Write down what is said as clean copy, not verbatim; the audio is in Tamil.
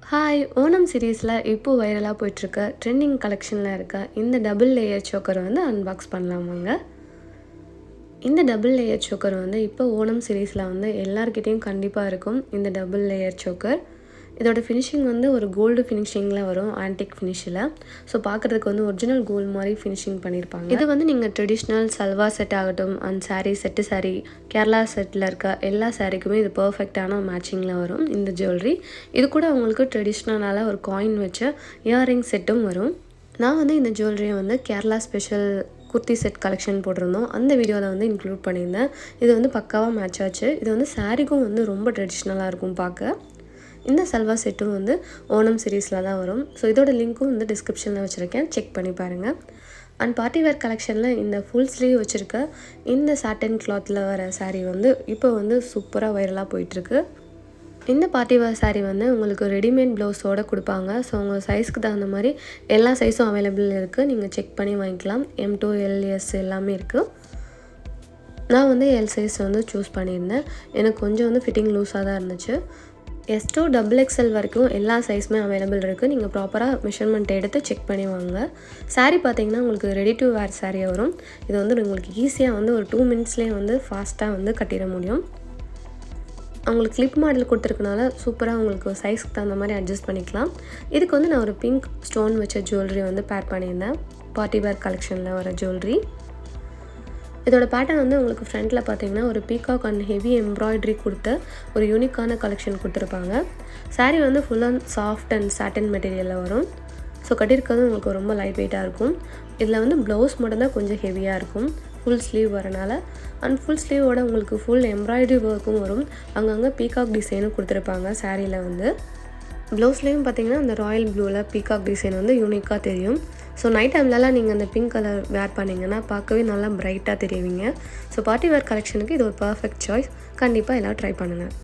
ஹாய்! ஓணம் சீரீஸில் இப்போ வைரலாக போயிட்டுருக்க ட்ரெண்டிங் கலெக்ஷனில் இருக்க இந்த டபுள் லேயர் சோக்கரை வந்து அன்பாக்ஸ் பண்ணலாமாங்க. இந்த டபுள் லேயர் சோக்கர் வந்து இப்போ ஓணம் சீரீஸில் வந்து எல்லார்கிட்டேயும் கண்டிப்பாக இருக்கும் இந்த டபுள் லேயர் சோக்கர். இதோட ஃபினிஷிங் வந்து ஒரு கோல்டு ஃபினிஷிங்கில் வரும், ஆன்டிக் ஃபினிஷில். ஸோ பார்க்குறதுக்கு வந்து ஒரிஜினல் கோல்டு மாதிரி ஃபினிஷிங் பண்ணியிருப்பாங்க. இது வந்து நீங்கள் ட்ரெடிஷ்னல் சல்வார் செட் ஆகட்டும், and sari set sari, Kerala settle இருக்க எல்லா சாரீக்குமே இது பர்ஃபெக்டான மேட்சிங்கில் வரும் இந்த ஜுவல்லரி. இது கூட உங்களுக்கு ட்ரெடிஷ்னலாக ஒரு காயின் வச்ச இயரிங் செட்டும் வரும். நான் வந்து இந்த ஜுவல்லரியை வந்து Kerala special kurti set collection போட்டிருந்தோம், அந்த வீடியோவில் வந்து இன்க்ளூட் பண்ணியிருந்தேன். இது வந்து பக்காவாக மேட்ச் ஆச்சு. இது வந்து சாரீக்கும் வந்து ரொம்ப ட்ரெடிஷ்னலாக இருக்கும் பார்க்க. இந்த சல்வார் செட்டும் வந்து ஓணம் சீரீஸில் தான் வரும். ஸோ இதோட லிங்க்கும் வந்து டிஸ்கிரிப்ஷனில் வச்சுருக்கேன், செக் பண்ணி பாருங்கள். அண்ட் பார்ட்டி வேர் கலெக்ஷனில் இந்த ஃபுல் ஸ்லீவ் வச்சுருக்க இந்த சாட்டன் கிளாத்தில் வர சாரீ வந்து இப்போ வந்து சூப்பராக வைரலாக போயிட்டுருக்கு. இந்த பார்ட்டி வேர் சாரீ வந்து உங்களுக்கு ரெடிமேட் ப்ளவுஸோடு கொடுப்பாங்க. ஸோ உங்கள் சைஸ்க்கு தகுந்த மாதிரி எல்லா சைஸும் அவைலபிள் இருக்குது, நீங்கள் செக் பண்ணி வாங்கிக்கலாம். M2 LS எல்லாமே இருக்குது. நான் வந்து எல் சைஸ் வந்து சூஸ் பண்ணியிருந்தேன். எனக்கு கொஞ்சம் வந்து ஃபிட்டிங் லூஸாக தான் இருந்துச்சு. S2 XXL வரைக்கும் எல்லா சைஸுமே அவைலபிள் இருக்குது. நீங்கள் ப்ராப்பராக மெஷர்மெண்ட் எடுத்து செக் பண்ணி வாங்க. சாரீ பார்த்தீங்கன்னா உங்களுக்கு ரெடி டு வேர் சாரியாக வரும். இது வந்து உங்களுக்கு ஈஸியாக வந்து ஒரு 2 மினிட்ஸ்லேயே வந்து ஃபாஸ்ட்டாக வந்து கட்டிட முடியும். அவங்களுக்கு கிளிப் மாடல் கொடுத்துருக்கனால சூப்பராக உங்களுக்கு சைஸ்க்கு தகுந்த மாதிரி அட்ஜஸ்ட் பண்ணிக்கலாம். இதுக்கு வந்து நான் ஒரு பிங்க் ஸ்டோன் வச்ச ஜுவல்லரி வந்து பேர் பண்ணியிருந்தேன், பார்ட்டி வேர் கலெக்ஷனில் வர ஜுவல்லரி. இதோட பேட்டர்ன் வந்து உங்களுக்கு ஃப்ரண்ட்டில் பார்த்தீங்கன்னா ஒரு பீகாக் அண்ட் ஹெவி எம்ப்ராய்டரி கொடுத்த ஒரு யூனிக்கான கலெக்ஷன் கொடுத்துருப்பாங்க. சாரீ வந்து full and soft and cotton மெட்டீரியலில் வரும். ஸோ கட்டியிருக்கிறது உங்களுக்கு ரொம்ப லைட் வெயிட்டாக இருக்கும். இதில் வந்து ப்ளவுஸ் மட்டும்தான் கொஞ்சம் ஹெவியாக இருக்கும், ஃபுல் ஸ்லீவ் வரனால. அண்ட் ஃபுல் ஸ்லீவோட உங்களுக்கு ஃபுல் எம்ப்ராய்டரி ஒர்க்கும் வரும். அங்கங்கே பீகாக் டிசைனும் கொடுத்துருப்பாங்க சாரியில் வந்து. ப்ளவுஸ்லேயும் பார்த்தீங்கன்னா அந்த ராயல் ப்ளூவில் பீகாக் டிசைன் வந்து யூனிக்காக தெரியும். ஸோ நைட் டைம்லலாம் நீங்கள் அந்த பிங்க் கலர் வேர் பண்ணிங்கன்னா பார்க்கவே நல்லா ப்ரைட்டாக தெரியுவீங்க. ஸோ பார்ட்டி வேர் கலெக்ஷனுக்கு இது ஒரு பர்ஃபெக்ட் சாய்ஸ். கண்டிப்பாக எல்லோரும் ட்ரை பண்ணுங்கள்.